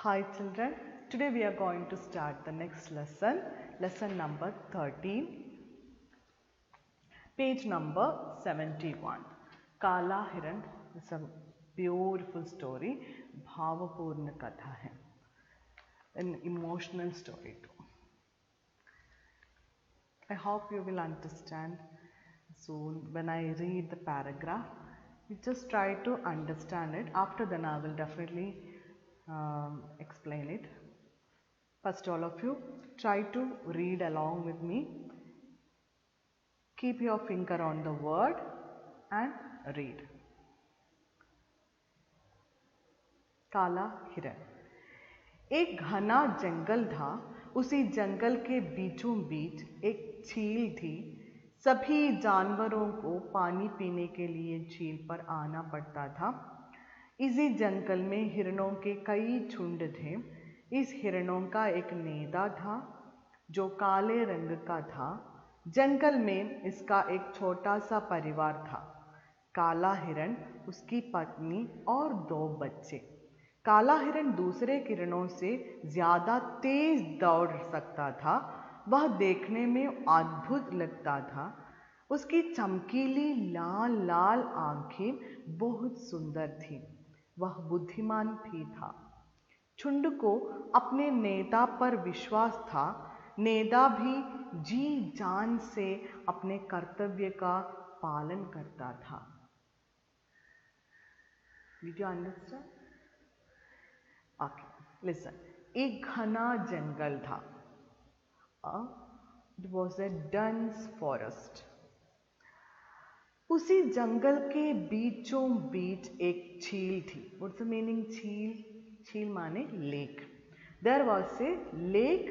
Hi children, today we are going to start the next lesson, lesson number 13, page number 71. Kala Hiran is a beautiful story, bhavapurna katha hai, an emotional story too. I hope you will understand soon when I read the paragraph. You just try to understand it. After then I will definitely explain it. First, all of you try to read along with me. Keep your finger on the word and read. काला हिरन। एक घना जंगल था। उसी जंगल के बीचों बीच एक झील थी। सभी जानवरों को पानी पीने के लिए झील पर आना पड़ता था। इसी जंगल में हिरणों के कई झुंड थे। इस हिरणों का एक नेता था जो काले रंग का था। जंगल में इसका एक छोटा सा परिवार था, काला हिरण, उसकी पत्नी और 2 बच्चे। काला हिरण दूसरे हिरणों से ज्यादा तेज दौड़ सकता था। वह देखने में अद्भुत लगता था। उसकी चमकीली लाल लाल आंखें बहुत सुंदर थीं। वह बुद्धिमान भी था। झुंड को अपने नेता पर विश्वास था। नेता भी जी जान से अपने कर्तव्य का पालन करता था। Did you understand? Okay, listen. एक घना जंगल था. It was a dense forest. उसी जंगल के बीचों बीच एक झील थी. What's the meaning झील? झील माने lake. There was a lake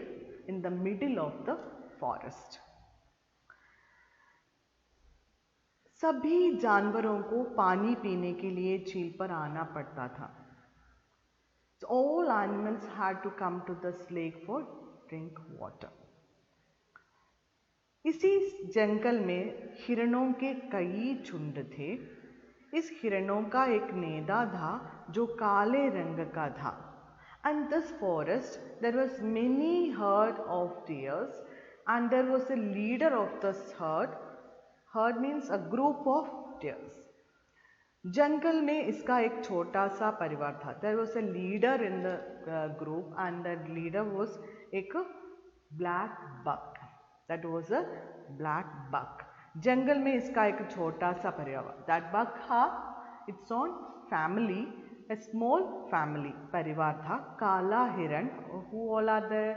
in the middle of the forest. सभी जानवरों को पानी पीने के लिए झील पर आना पड़ता था. So all animals had to come to this lake for drink water. इसी जंगल में हिरणों के कई झुंड थे। इस हिरणों का एक नेता था जो काले रंग का था. And this forest there was many herd of deers and there was a leader of this herd. Herd means a group of deers. जंगल में इसका एक छोटा सा परिवार था. There was a leader in the group and that leader was एक black buck. That was a black buck. जंगल में इसका एक छोटा सा परिवार. That buck had its own family, a small family. परिवार था. काला हिरण. Who all are there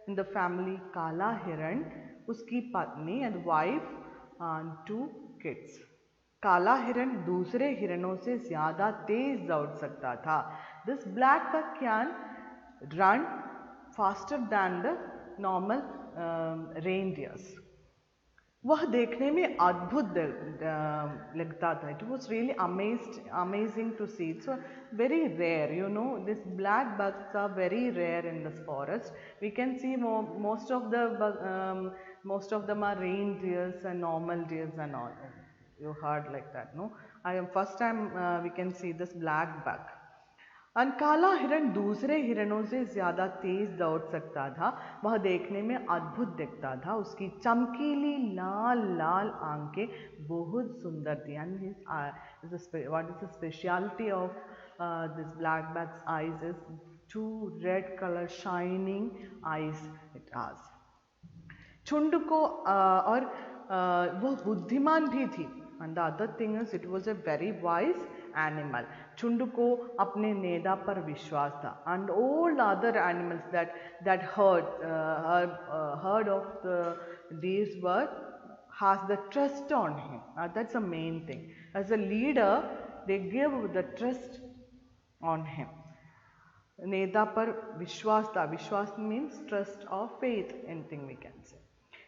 in the family? काला हिरण, उसकी पत्नी and wife and 2 kids. काला हिरण दूसरे हिरणों से ज्यादा तेज दौड़ सकता था. This black buck can run faster than the normal reindeers. वह देखने में अद्भुत लगता था. It was really amazing to see. It's very rare, you know. This black bucks are very rare in this forest. We can see most of them are reindeers and normal deers and all. You heard like that, no? First time we can see this black buck. और काला हिरण दूसरे हिरणों से ज्यादा तेज दौड़ सकता था. वह देखने में अद्भुत दिखता था. उसकी चमकीली लाल लाल आंखें बहुत सुंदर थी. And what is the speciality of this black buck's eyes is 2 red color shining eyes it has. झुंड को और वह बुद्धिमान भी थी. And the other thing is it was a very wise animal. झुंड को अपने नेता पर विश्वास था. And all other animals that herd of the deers has the trust on him. That's the main thing. As a leader, they give the trust on him. नेता पर विश्वास था. विश्वास means trust or faith, anything we can say.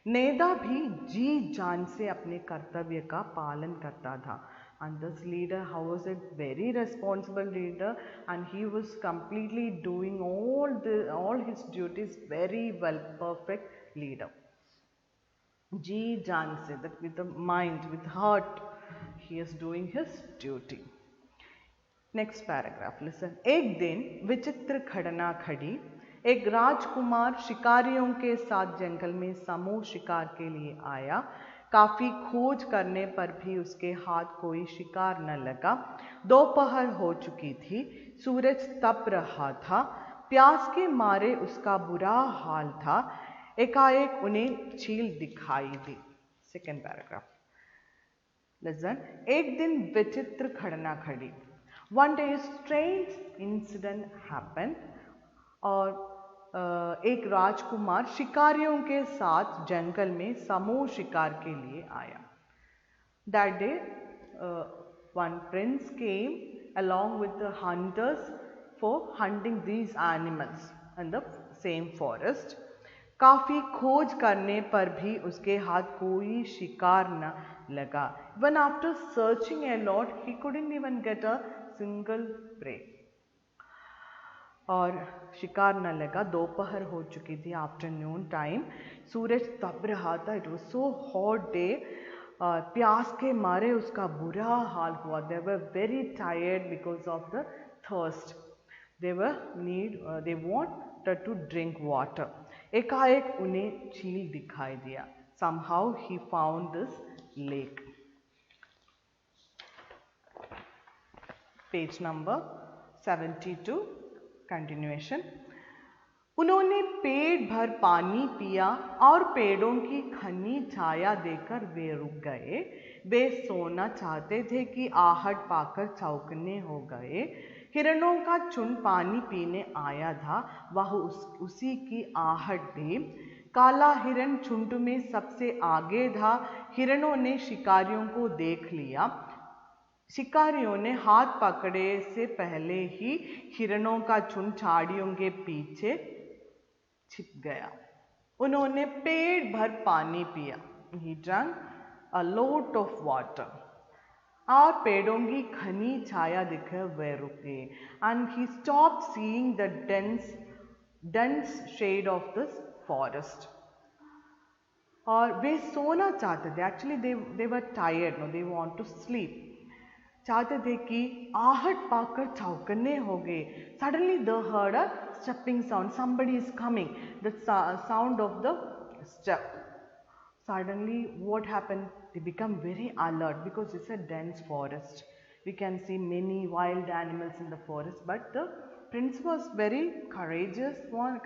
नेता भी जी जान से अपने कर्तव्य का पालन करता था. And this leader, how was a very responsible leader, and he was completely doing all his duties very well, perfect leader. जी जान से, that with the mind, with heart, he is doing his duty. Next paragraph listen. एक दिन विचित्र घटना घटी। एक राजकुमार शिकारियों के साथ जंगल में समूह शिकार के लिए आया। काफी खोज करने पर भी उसके हाथ कोई शिकार न लगा। दोपहर हो चुकी थी, सूरज तप रहा था, प्यास के मारे उसका बुरा हाल था। एकाएक उन्हें झील दिखाई दी। Second paragraph listen. एक दिन विचित्र घटना घटी। One day a strange incident happened। और एक राजकुमार शिकारियों के साथ जंगल में समूह शिकार के लिए आया। That day one prince came along with the hunters for hunting these animals in the same forest। काफी खोज करने पर भी उसके हाथ कोई शिकार न लगा। Even after searching a lot, he couldn't even get a single prey। और शिकार न लगा। दोपहर हो चुकी थी, आफ्टरनून टाइम, सूरज तप रहा था। It was so hot day. प्यास के मारे उसका बुरा हाल हुआ। They were very tired because of the thirst. They wanted to drink water. एकाएक उन्हें झील दिखाई दिया। Somehow he found this lake. Page number 72 continuation. उन्होंने पेट भर पानी पिया और पेड़ों की घनी छाया देखकर वे रुक गए। वे सोना चाहते थे कि आहट पाकर चौंकने हो गए। हिरणों का झुंड पानी पीने आया था, वह उसी की आहट थी। काला हिरण झुंड में सबसे आगे था। हिरणों ने शिकारियों को देख लिया। शिकारियों ने हाथ पकड़े से पहले ही हिरणों का झुंड झाड़ियों के पीछे छिप गया। उन्होंने पेट भर पानी पिया। He drank a lot of water। और पेड़ों की घनी छाया दिखे वे रुके। And he stopped seeing the dense shade of this forest। और वे सोना चाहते थे। Actually they were tired, no, they want to sleep। चाहते थे कि आहट पाकर चौंकने हो गए। Suddenly they heard a stepping sound। Somebody is coming। The sound of the step। Suddenly what happened? They become very alert because it's a dense forest. We can see many wild animals in the forest, but the prince was very courageous one,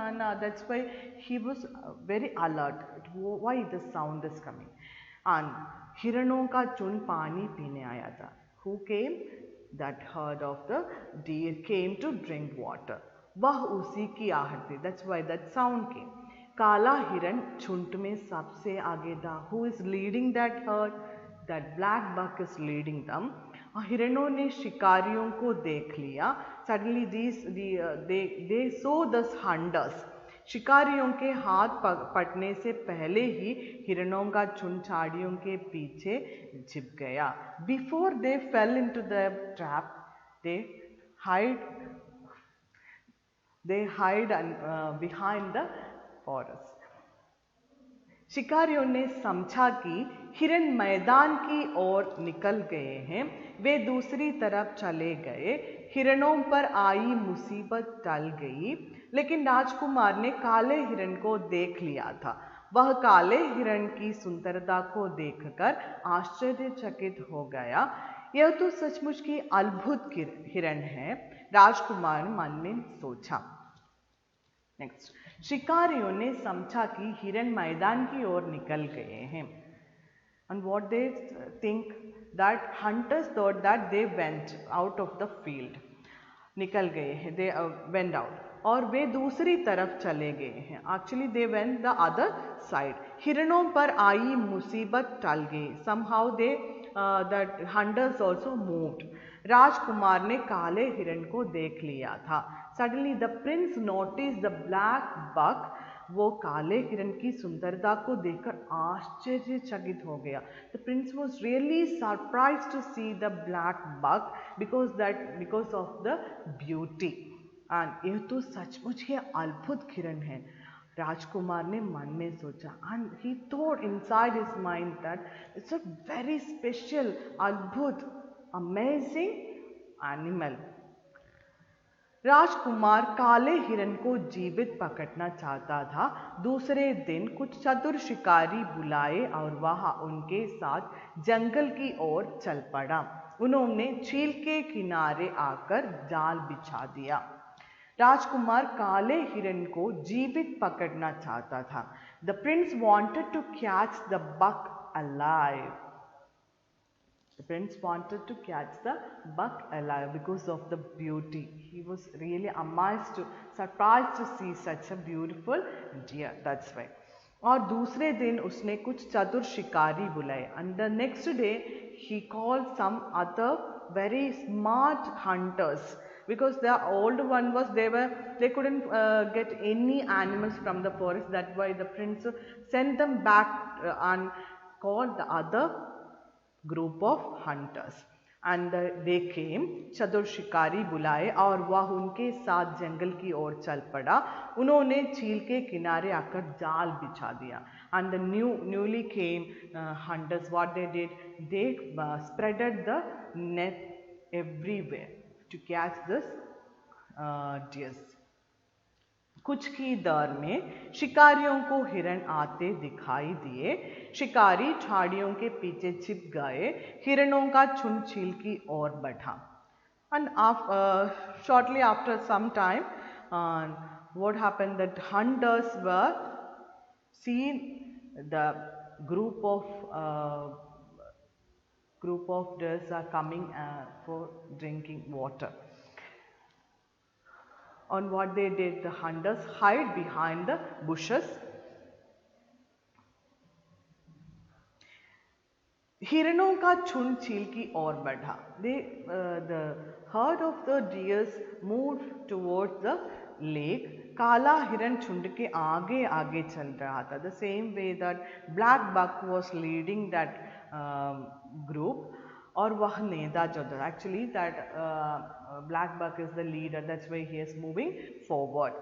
and that's why he was very alert. Why the sound is coming? And हिरणों का झुंड पानी पीने आया था। Who came? That herd of the deer came to drink water। वह उसी की आहट थी। That's why that sound came। काला हिरण झुंड में सबसे आगे था। Who is leading that herd? That black buck is leading them। हिरणों ने शिकारियों को देख लिया। Suddenly they saw the hunters। शिकारियों के हाथ पटने से पहले ही हिरणों का झुंड झाड़ियों के पीछे छिप गया। Before they fell into the trap, they hide behind the forest। शिकारियों ने समझा कि हिरण मैदान की ओर निकल गए हैं। वे दूसरी तरफ चले गए। हिरणों पर आई मुसीबत टल गई। लेकिन राजकुमार ने काले हिरण को देख लिया था। वह काले हिरण की सुंदरता को देखकर आश्चर्यचकित हो गया। यह तो सचमुच की अद्भुत हिरण है, राजकुमार ने मन में सोचा। नेक्स्ट, शिकारियों ने समझा कि हिरण मैदान की ओर निकल गए हैं। And what they think that hunters thought that they went out of the field। निकल गए हैं, they went out। और वे दूसरी तरफ चले गए हैं। Actually they went the other side। हिरणों पर आई मुसीबत टल गई। Somehow that hunters also moved। राजकुमार ने काले हिरण को देख लिया था। Suddenly the prince noticed the black buck। वो काले हिरण की सुंदरता को देखकर आश्चर्यचकित हो गया। The prince was really surprised to see the black buck because of the beauty। And यह तो सचमुच ही अद्भुत हिरण है, राजकुमार ने मन में सोचा। And he thought inside his mind that it's a very special, अद्भुत, amazing animal. राजकुमार काले हिरण को जीवित पकड़ना चाहता था। दूसरे दिन कुछ चतुर शिकारी बुलाए और वह उनके साथ जंगल की ओर चल पड़ा। उन्होंने झील के किनारे आकर जाल बिछा दिया। राजकुमार काले हिरण को जीवित पकड़ना चाहता था। The prince wanted to catch the buck alive. The prince wanted to catch the buck alive because of the beauty. He was really surprised to see such a beautiful deer. That's why. और दूसरे दिन उसने कुछ चतुर शिकारी बुलाए. And the next day he called some other very smart hunters, because the old one was they couldn't get any animals from the forest. That's why the prince sent them back and called the other group of hunters. And they came. चतुर शिकारी बुलाए और वह उनके साथ जंगल की ओर चल पड़ा। उन्होंने झील के किनारे आकर जाल बिछा दिया। And the newly came hunters, what they did, they spreaded the net everywhere to catch this deers. कुछ की दौर में शिकारियों को हिरण आते दिखाई दिए। शिकारी झाड़ियों के पीछे छिप गए। हिरणों का झुंड झील की ओर बढ़ा। And shortly after some time, what happened, that hunters were seen, the group of deers are coming for drinking water. On what they did, the hunters hide behind the bushes. हिरणों का झुंड झील की ओर बढ़ा. The herd of the deers moved towards the lake. काला हिरण झुंड के आगे आगे चल रहा था. The same way that black buck was leading that group. और वह नेदा जो था, actually that black buck is the leader, that's why he is moving forward.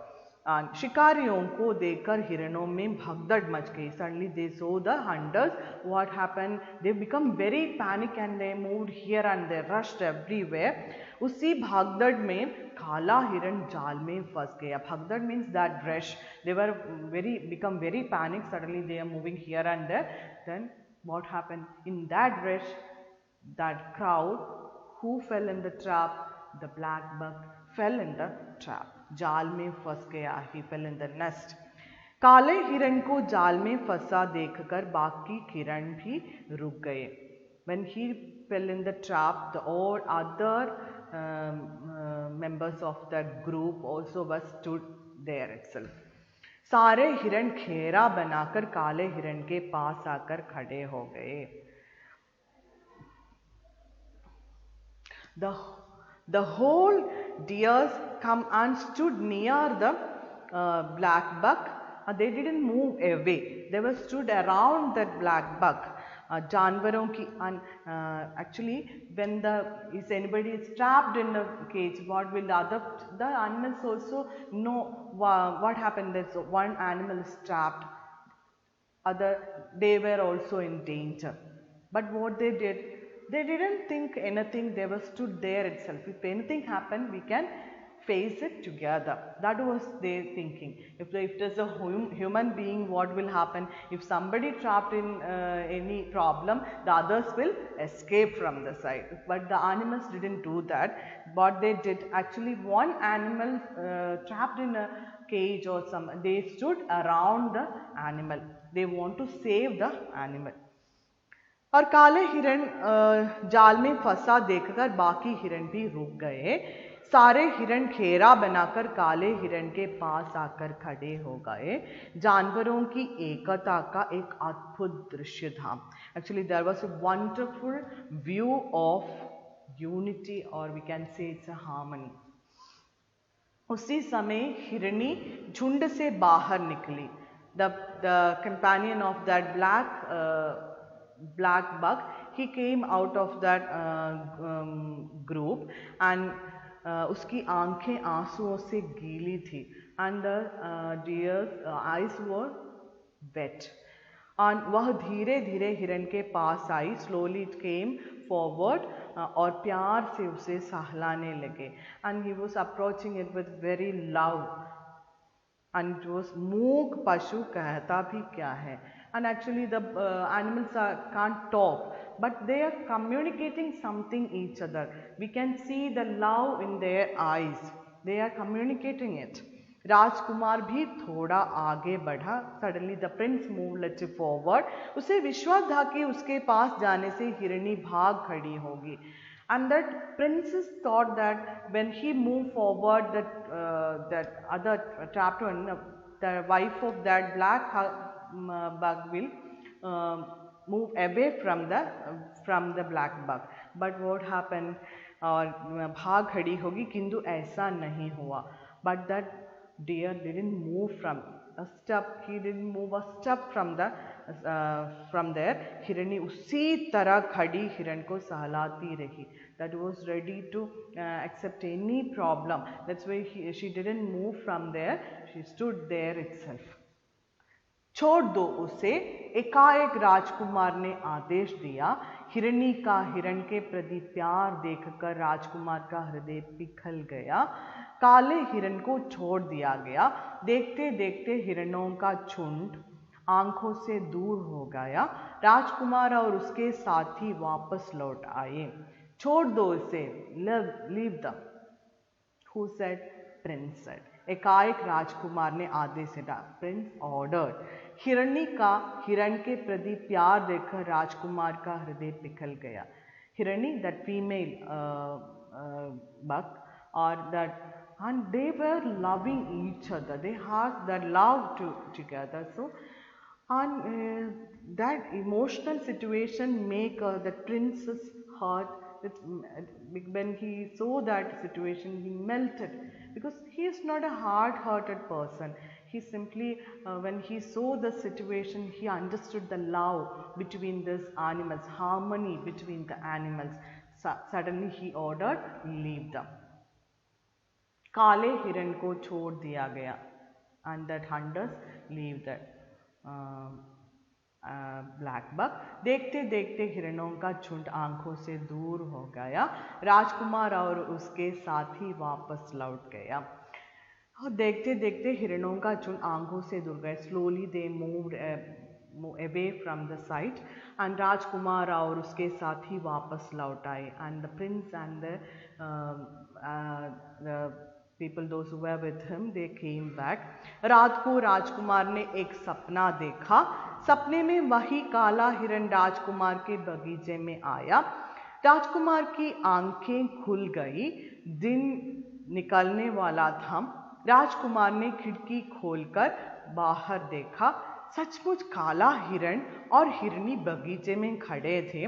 And शिकारियों को देखकर हिरणों में भगदड़ मच गई. Suddenly they saw the hunters. What happened? They become very panic and they moved here and they rushed everywhere. उसी भगदड़ में काला हिरण जाल में फंस गया. भगदड़ means that rush. They were become very panic. Suddenly they are moving here and there. Then what happened? In that rush, that crowd who fell in the trap, the black buck fell in the trap. जाल में फंस गया. He fell in the nest. काले हिरण को जाल में फंसा देखकर बाकी हिरण भी रुक गए. When he fell in the trap, the all other members of that group also were stood there itself. सारे हिरण घेरा बनाकर काले हिरण के पास आकर खड़े हो गए. The whole deers come and stood near the black buck. They didn't move away. They were stood around that black buck. जानवरों की actually when if anybody is trapped in a cage, what will the animals also know what happened? There's one animal is trapped, they were also in danger. But what they did, they didn't think anything. They were stood there itself. If anything happened, we can face it together. That was their thinking. If there's a human being, what will happen? If somebody trapped in any problem, the others will escape from the side. But the animals didn't do that. What they did, actually one animal trapped in a cage or they stood around the animal. They want to save the animal. और काले हिरण जाल में फंसा देखकर बाकी हिरण भी रुक गए. सारे हिरण घेरा बनाकर काले हिरण के पास आकर खड़े हो गए. जानवरों की एकता का एक अद्भुत दृश्य था. Actually there was a wonderful view of unity, और we can say it's a harmony. उसी समय हिरनी झुंड से बाहर निकली. The companion of that black buck, he came out of that group and उसकी आंखें आंसुओं से गीली थी. and the deer's eyes were wet. and वह धीरे धीरे हिरण के पास आई. slowly it came forward. और प्यार से उसे सहलाने लगे. And he was approaching it with very love. And it was मूक पशु कहता भी क्या है. And actually the animals can't talk, but they are communicating something each other. We can see the love in their eyes. They are communicating it. राजकुमार भी थोड़ा आगे बढ़ा. Suddenly the prince moved a little forward. उसे विश्वास था कि उसके पास जाने से हिरणी भाग खड़ी होगी. And that princess thought that when he moved forward, that other trapped one, the wife of that black bug will move away from the black bug. But what happened? और भाग खड़ी होगी, किंतु ऐसा नहीं हुआ. But that deer didn't move from a step. He didn't move a step from there. हिरणी उसी तरह खड़ी हिरण को सहलाती रही. That was ready to accept any problem. That's why she didn't move from there. She stood there itself. छोड़ दो उसे, एकाएक राजकुमार ने आदेश दिया. हिरणी का हिरण के प्रति प्यार देखकर राजकुमार का हृदय पिघल गया. काले हिरण को छोड़ दिया गया. देखते देखते हिरणों का झुंड आंखों से दूर हो गया. राजकुमार और उसके साथी वापस लौट आए. छोड़ दो इसे, leave them. Who said? Prince said. एकाएक राजकुमार ने आदेश दिया. Prince ordered. हिरणी का हिरण के प्रति प्यार देखकर राजकुमार का हृदय पिघल गया. हिरणी, that female buck, or that, and they were loving each other. They had that love together. So, and that emotional situation make the prince's heart. When he saw that situation, he melted, because he is not a hard-hearted person. He simply, when he saw the situation, he understood the love between these animals, harmony between the animals. Suddenly he ordered, leave them. काले हिरण को छोड़ दिया गया. And that hunters leave that black buck. देखते देखते हिरणों का झुंड आंखों से दूर हो गया. राजकुमार और उसके साथी वापस लौट गया. और देखते देखते हिरणों का झुंड आंखों से दूर गया. Slowly they moved away from the sight. And राजकुमार और उसके साथी वापस लौट आए. And the prince and the people, those who were with him, they came back. रात को राजकुमार ने एक सपना देखा. सपने में वही काला हिरण राजकुमार के बगीचे में आया. राजकुमार की आंखें खुल गई. दिन निकलने वाला था. राजकुमार ने खिड़की खोलकर बाहर देखा. सचमुच काला हिरण और हिरनी बगीचे में खड़े थे.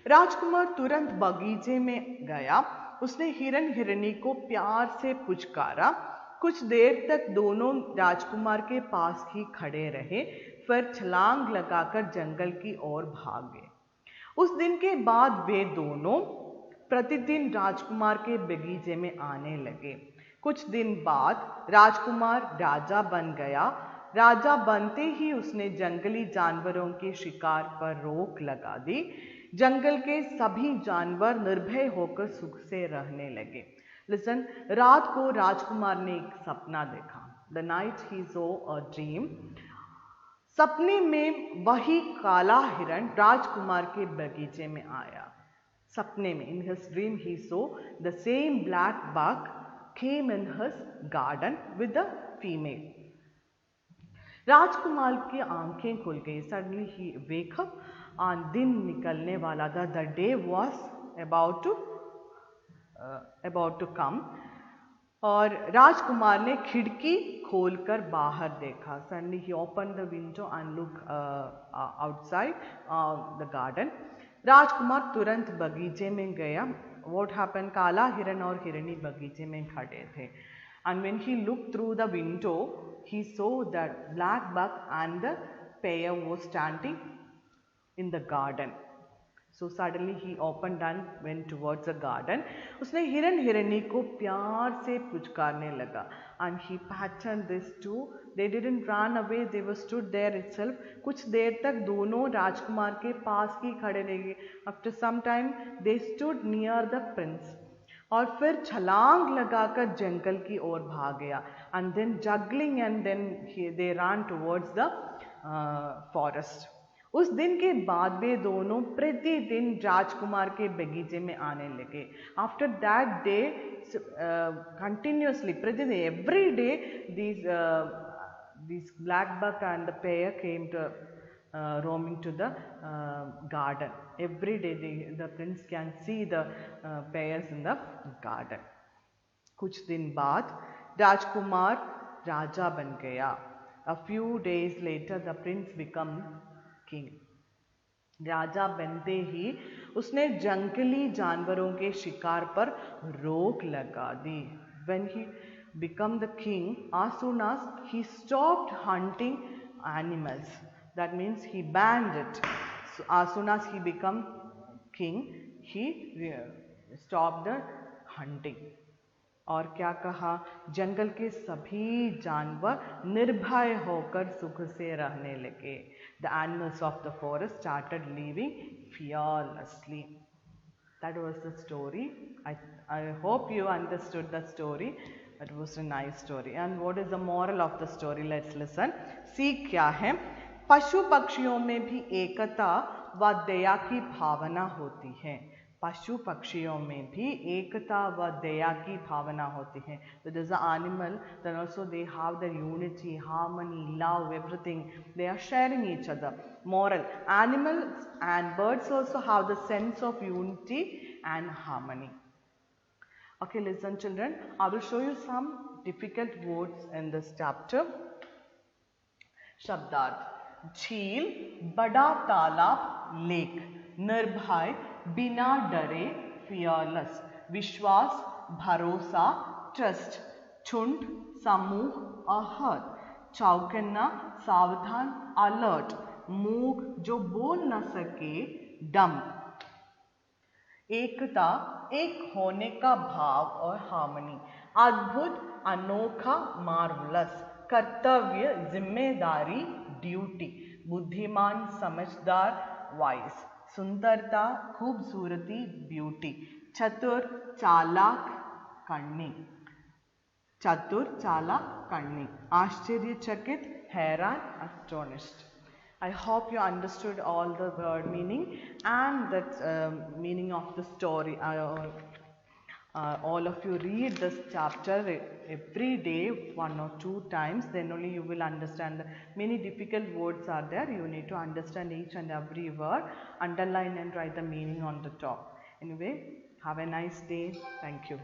राजकुमार तुरंत बगीचे में गया. उसने हिरण हिरनी को प्यार से पुचकारा. कुछ देर तक दोनों राजकुमार के पास ही खड़े रहे, फिर छलांग लगाकर जंगल की ओर भागे. उस दिन के बाद वे दोनों प्रतिदिन राजकुमार के बगीचे में आने लगे. कुछ दिन बाद राजकुमार राजा बन गया. राजा बनते ही उसने जंगली जानवरों के शिकार पर रोक लगा दी. जंगल के सभी जानवर निर्भय होकर सुख से रहने लगे. लिसन, रात को राजकुमार ने एक सपना देखा. The night he saw a dream. सपने में वही काला हिरण राजकुमार के बगीचे में आया. सपने में, in his dream he saw the same black buck came in his garden with the female. राजकुमार की आंखें खुल गई. Suddenly he wake up. दिन निकलने वाला था. The day was about to come. और राजकुमार ने खिड़की खोलकर बाहर देखा. Suddenly he open the window and look outside the garden. राजकुमार तुरंत बगीचे में गया. What happen? काला हिरण और हिरनी बगीचे में खड़े थे. And when he look through the window, he saw that black buck and the pair was standing in the garden. So suddenly he opened and went towards the garden. उसने हिरण हिरनी को प्यार से पुचकारने लगा. and he patterned this too. They didn't run away, they were stood there itself. कुछ देर तक दोनों राजकुमार के पास ही खड़े रहे. After some time they stood near the prince. और फिर छलांग लगाकर जंगल की ओर भाग गया. And then juggling and then they ran towards the forest. उस दिन के बाद वे दोनों प्रतिदिन राजकुमार के बगीचे में आने लगे. After that day, continuously, प्रतिदिन, every day, these black buck and the pair came to roaming to the garden. Every day the prince can see the pairs in the garden. कुछ दिन बाद राजकुमार राजा बन गया. A few days later the prince became king. राजा बनते ही उसने जंगली जानवरों के शिकार पर रोक लगा दी. When he became the king, as soon as he stopped hunting animals, that means he banned it. So as soon as he became king, he stopped the hunting. और क्या कहा, जंगल के सभी जानवर निर्भय होकर सुख से रहने लगे. The animals of the forest started living fearlessly. That was the story. I hope you understood the story. It was a nice story. And what is the moral of the story? Let's listen. सीख क्या है? पशु पक्षियों में भी एकता व दया की भावना होती है. पशु पक्षियों में भी एकता व दया की भावना होती है. So there's an animal, then also they have the unity, harmony, love, everything. They are sharing each other. Moral: animals and birds also have the sense of unity and harmony. Okay, listen children, I will show you some difficult words in this chapter. शब्दार्थ: झील, बड़ा तालाब, lake. निर्भय, बिना डरे, fearless. विश्वास, भरोसा, trust. झुंड, समूह, a herd. चौकन्ना, सावधान, alert. मूक, जो बोल न सके, dumb. एकता, एक होने का भाव और हार्मनी. अद्भुत, अनोखा, marvelous. कर्तव्य, जिम्मेदारी, ड्यूटी. बुद्धिमान, समझदार, वाइस. सुंदरता, खूबसूरती, ब्यूटी. चतुर, चालाक, कन्नी. चतुर, चालाक, कन्नी. आश्चर्यचकित, हैरान, astonished. I hope you understood all the word meaning and that meaning of the story. All of you read this chapter every day 1 or 2 times, then only you will understand. Many difficult words are there. You need to understand each and every word, underline and write the meaning on the top. Anyway, have a nice day. Thank you.